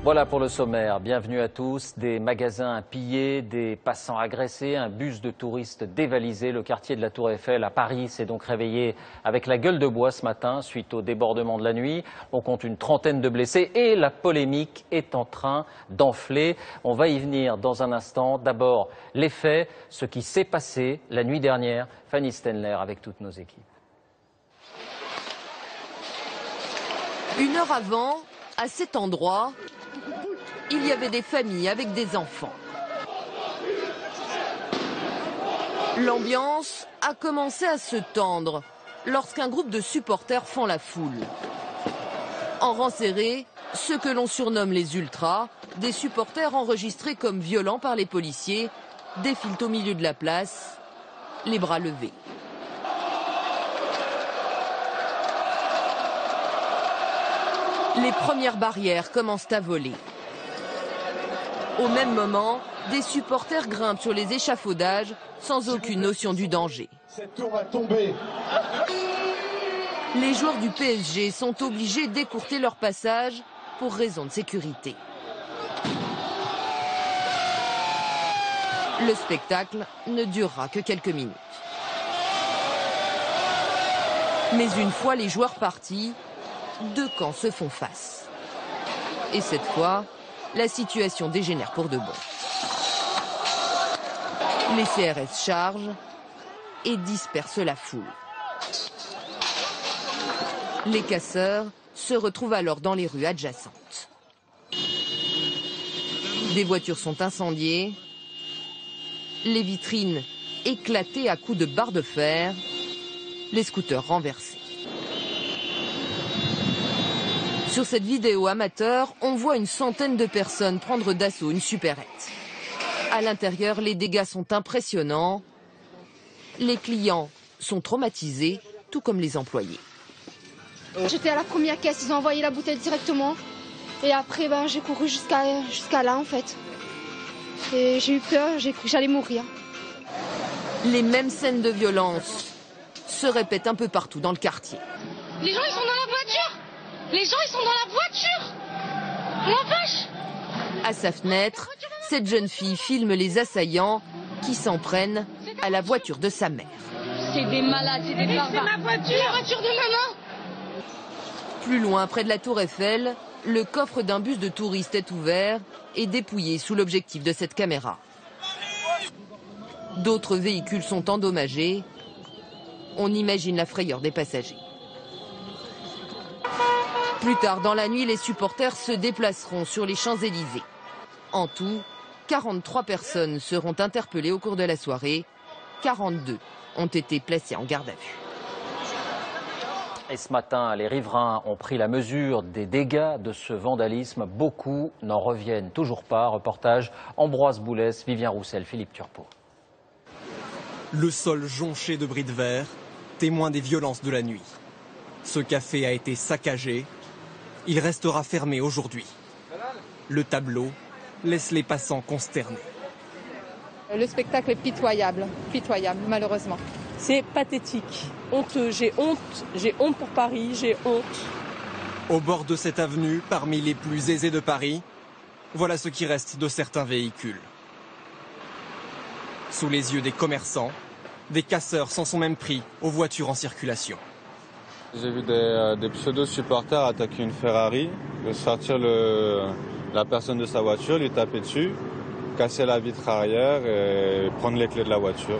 Voilà pour le sommaire. Bienvenue à tous. Des magasins pillés, des passants agressés, un bus de touristes dévalisé. Le quartier de la Tour Eiffel à Paris s'est donc réveillé avec la gueule de bois ce matin suite au débordement de la nuit. On compte une trentaine de blessés et la polémique est en train d'enfler. On va y venir dans un instant. D'abord, les faits, ce qui s'est passé la nuit dernière. Fanny Stenler avec toutes nos équipes. Une heure avant, à cet endroit, il y avait des familles avec des enfants. L'ambiance a commencé à se tendre lorsqu'un groupe de supporters fend la foule. En rang serré, ceux que l'on surnomme les ultras, des supporters enregistrés comme violents par les policiers, défilent au milieu de la place, les bras levés. Les premières barrières commencent à voler. Au même moment, des supporters grimpent sur les échafaudages sans aucune notion du danger. Cette tour va tomber. Les joueurs du PSG sont obligés d'écourter leur passage pour raison de sécurité. Le spectacle ne durera que quelques minutes. Mais une fois les joueurs partis, deux camps se font face. Et cette fois, la situation dégénère pour de bon. Les CRS chargent et dispersent la foule. Les casseurs se retrouvent alors dans les rues adjacentes. Des voitures sont incendiées, les vitrines éclatées à coups de barres de fer, les scooters renversés. Sur cette vidéo amateur, on voit une centaine de personnes prendre d'assaut une supérette. À l'intérieur, les dégâts sont impressionnants. Les clients sont traumatisés, tout comme les employés. J'étais à la première caisse, ils ont envoyé la bouteille directement. Et après, j'ai couru jusqu'à là, en fait. Et j'ai eu peur, j'ai cru que j'allais mourir. Les mêmes scènes de violence se répètent un peu partout dans le quartier. Les gens, ils sont dans la voiture! Les gens, ils sont dans la voiture! La vache! À sa fenêtre, cette jeune fille filme les assaillants qui s'en prennent à la voiture de sa mère. C'est des malades, c'est des barbares. C'est ma voiture! La voiture de maman! Plus loin, près de la Tour Eiffel, le coffre d'un bus de touristes est ouvert et dépouillé sous l'objectif de cette caméra. D'autres véhicules sont endommagés. On imagine la frayeur des passagers. Plus tard dans la nuit, les supporters se déplaceront sur les Champs-Élysées. En tout, 43 personnes seront interpellées au cours de la soirée. 42 ont été placées en garde à vue. Et ce matin, les riverains ont pris la mesure des dégâts de ce vandalisme. Beaucoup n'en reviennent toujours pas. Reportage Ambroise Boulès, Vivien Roussel, Philippe Turpot. Le sol jonché de bris de verre, témoin des violences de la nuit. Ce café a été saccagé. Il restera fermé aujourd'hui. Le tableau laisse les passants consternés. Le spectacle est pitoyable, malheureusement. C'est pathétique, honteux, j'ai honte pour Paris, j'ai honte. Au bord de cette avenue, parmi les plus aisés de Paris, voilà ce qui reste de certains véhicules. Sous les yeux des commerçants, des casseurs s'en sont même pris aux voitures en circulation. J'ai vu des pseudo-supporters attaquer une Ferrari, sortir la personne de sa voiture, lui taper dessus, casser la vitre arrière et prendre les clés de la voiture.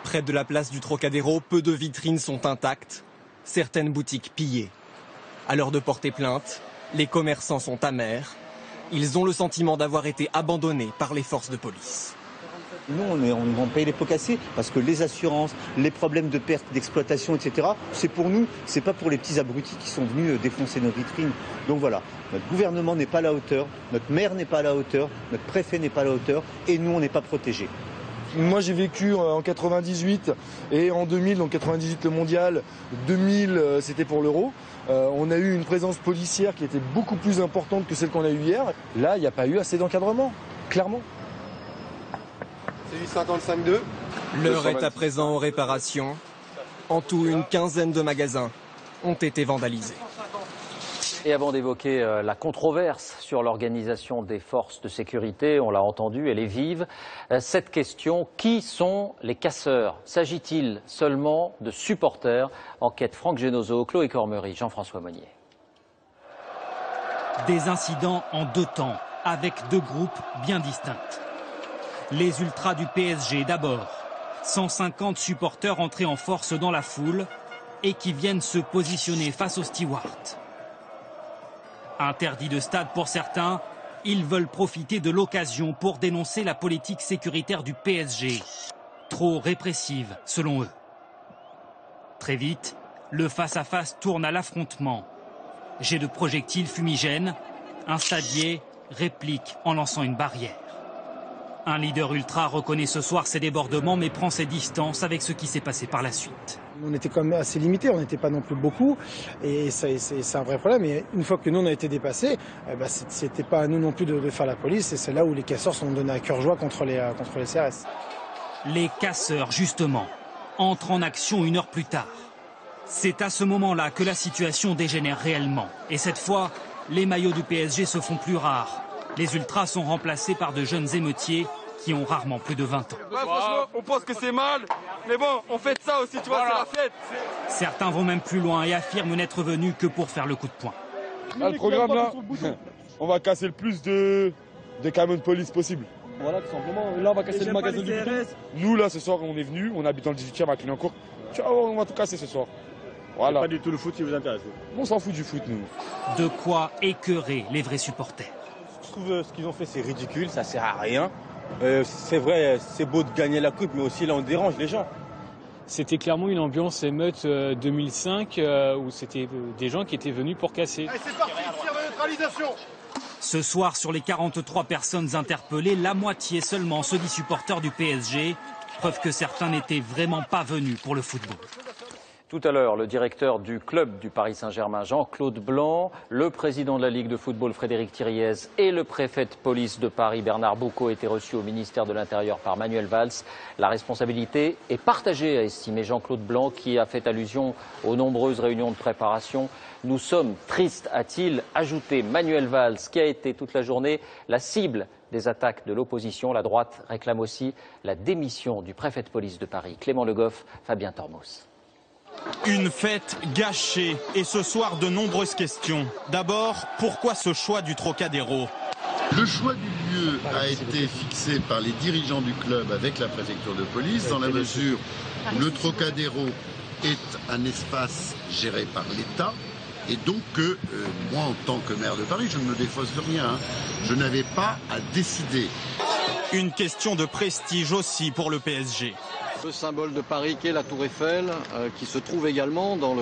Près de la place du Trocadéro, peu de vitrines sont intactes, certaines boutiques pillées. À l'heure de porter plainte, les commerçants sont amers. Ils ont le sentiment d'avoir été abandonnés par les forces de police. Nous, on paye les pots cassés parce que les assurances, les problèmes de perte, d'exploitation, etc., c'est pour nous, c'est pas pour les petits abrutis qui sont venus défoncer nos vitrines. Donc voilà, notre gouvernement n'est pas à la hauteur, notre maire n'est pas à la hauteur, notre préfet n'est pas à la hauteur et nous, on n'est pas protégés. Moi j'ai vécu en 98 et en 2000, donc 98 le mondial, 2000 c'était pour l'euro. On a eu une présence policière qui était beaucoup plus importante que celle qu'on a eue hier. Là, il n'y a pas eu assez d'encadrement, clairement. C'est 855-2. L'heure est à présent aux réparations. En tout, une quinzaine de magasins ont été vandalisés. Et avant d'évoquer la controverse sur l'organisation des forces de sécurité, on l'a entendu, elle est vive, cette question, qui sont les casseurs? S'agit-il seulement de supporters? Enquête Franck Genozo, Chloé Cormery, Jean-François Monnier. Des incidents en deux temps, avec deux groupes bien distincts. Les ultras du PSG d'abord, 150 supporters entrés en force dans la foule et qui viennent se positionner face aux stewards. Interdit de stade pour certains, ils veulent profiter de l'occasion pour dénoncer la politique sécuritaire du PSG, trop répressive selon eux. Très vite, le face-à-face tourne à l'affrontement. Jet de projectiles fumigènes, un stadier réplique en lançant une barrière. Un leader ultra reconnaît ce soir ses débordements mais prend ses distances avec ce qui s'est passé par la suite. On était quand même assez limité, on n'était pas non plus beaucoup et c'est un vrai problème. Et une fois que nous on a été dépassés, c'était pas à nous non plus de faire la police et c'est là où les casseurs sont donnés à cœur joie contre les CRS. Les casseurs justement entrent en action une heure plus tard. C'est à ce moment-là que la situation dégénère réellement. Et cette fois, les maillots du PSG se font plus rares. Les ultras sont remplacés par de jeunes émeutiers qui ont rarement plus de 20 ans. Ouais, franchement, on pense que c'est mal, mais bon, on fait ça aussi, tu vois, voilà. C'est la fête. Certains vont même plus loin et affirment n'être venus que pour faire le coup de poing. Là, le programme là, on va casser le plus de camions de police possible. Voilà, tout simplement. Là, on va casser le magasin du CRS. Nous, là, ce soir, on est venus, on habite dans le 18e à Clignancourt. On va tout casser ce soir. Voilà. Pas du tout le foot qui vous intéresse. On s'en fout du foot, nous. De quoi écœurer les vrais supporters. Je trouve ce qu'ils ont fait, c'est ridicule, ça sert à rien. C'est vrai, c'est beau de gagner la coupe, mais aussi là, on dérange les gens. C'était clairement une ambiance émeute 2005 où c'était des gens qui étaient venus pour casser. Allez, c'est parti, tir de neutralisation. Ce soir, sur les 43 personnes interpellées, la moitié seulement se dit supporters du PSG. Preuve que certains n'étaient vraiment pas venus pour le football. Tout à l'heure, le directeur du club du Paris Saint-Germain, Jean-Claude Blanc, le président de la Ligue de football, Frédéric Thiriez, et le préfet de police de Paris, Bernard Boucaud, étaient reçus au ministère de l'Intérieur par Manuel Valls. La responsabilité est partagée, a estimé Jean-Claude Blanc, qui a fait allusion aux nombreuses réunions de préparation. Nous sommes tristes, a-t-il ajouté Manuel Valls, qui a été toute la journée la cible des attaques de l'opposition. La droite réclame aussi la démission du préfet de police de Paris, Clément Le Goff, Fabien Tormos. Une fête gâchée et ce soir de nombreuses questions. D'abord, pourquoi ce choix du Trocadéro? Le choix du lieu a été fixé par les dirigeants du club avec la préfecture de police dans la mesure où le Trocadéro est un espace géré par l'État et donc que moi en tant que maire de Paris, je ne me défausse de rien, je n'avais pas à décider. Une question de prestige aussi pour le PSG. Le symbole de Paris qui est la Tour Eiffel, qui se trouve également dans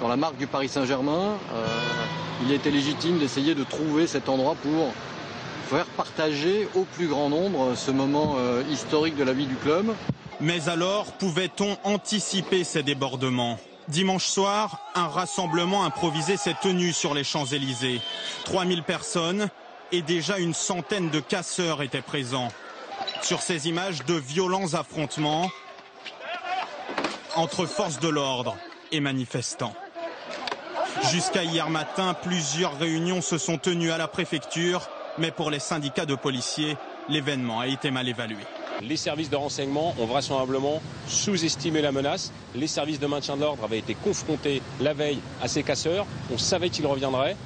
la marque du Paris Saint-Germain. Il était légitime d'essayer de trouver cet endroit pour faire partager au plus grand nombre ce moment historique de la vie du club. Mais alors, pouvait-on anticiper ces débordements? Dimanche soir, un rassemblement improvisé s'est tenu sur les Champs-Élysées. 3000 personnes et déjà une centaine de casseurs étaient présents. Sur ces images de violents affrontements entre forces de l'ordre et manifestants. Jusqu'à hier matin, plusieurs réunions se sont tenues à la préfecture, mais pour les syndicats de policiers, l'événement a été mal évalué. Les services de renseignement ont vraisemblablement sous-estimé la menace. Les services de maintien de l'ordre avaient été confrontés la veille à ces casseurs. On savait qu'ils reviendraient.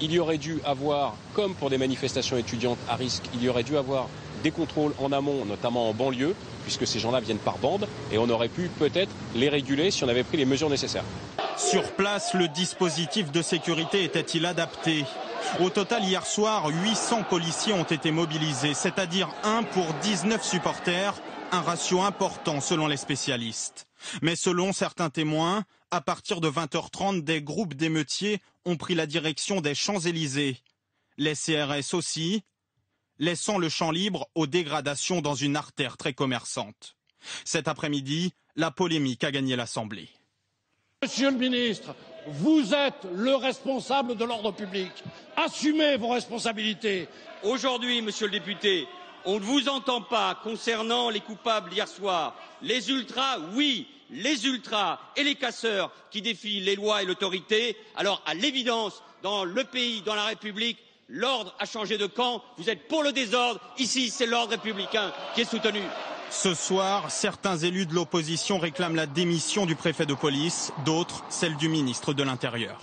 Il y aurait dû avoir, comme pour des manifestations étudiantes à risque, il y aurait dû avoir des contrôles en amont, notamment en banlieue, puisque ces gens-là viennent par bande, et on aurait pu peut-être les réguler si on avait pris les mesures nécessaires. Sur place, le dispositif de sécurité était-il adapté? Au total, hier soir, 800 policiers ont été mobilisés, c'est-à-dire 1 pour 19 supporters, un ratio important selon les spécialistes. Mais selon certains témoins, à partir de 20h30, des groupes d'émeutiers ont pris la direction des Champs-Élysées. Les CRS aussi, laissant le champ libre aux dégradations dans une artère très commerçante. Cet après-midi, la polémique a gagné l'Assemblée. Monsieur le ministre, vous êtes le responsable de l'ordre public. Assumez vos responsabilités. Aujourd'hui, monsieur le député, on ne vous entend pas concernant les coupables d'hier soir. Les ultras, oui, les ultras et les casseurs qui défient les lois et l'autorité. Alors, à l'évidence, dans le pays, dans la République, l'ordre a changé de camp. Vous êtes pour le désordre. Ici, c'est l'ordre républicain qui est soutenu. Ce soir, certains élus de l'opposition réclament la démission du préfet de police, d'autres celle du ministre de l'Intérieur.